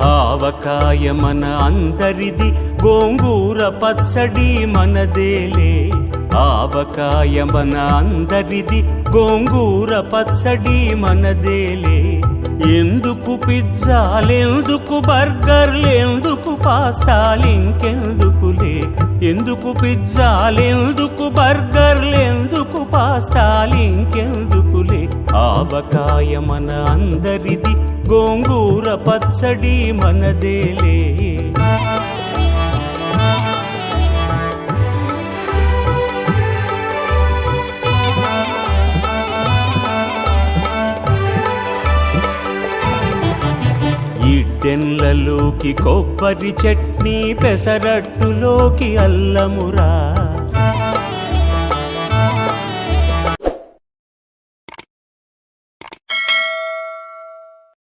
ఆవకాయ మన అందరిది, గోంగూర పచ్చడి మనదేలే. ఆవకాయ మన అందరిది, గోంగూర పచ్చడి మనదేలే. ఎందుకు పిజ్జాలెందుకు బర్గర్లెందుకు పాస్తాలింకెందుకులే. ఎందుకు పిజ్జాలెందుకు బర్గర్లెందుకు పాస్తాలింకెందుకులే. ఆవకాయ మన అందరిది, గోంగూర పచ్చడి మనదేలే. ఇడ్డెన్లలోకి కొబ్బరి చట్నీ, పెసరట్టులోకి అల్లమురా.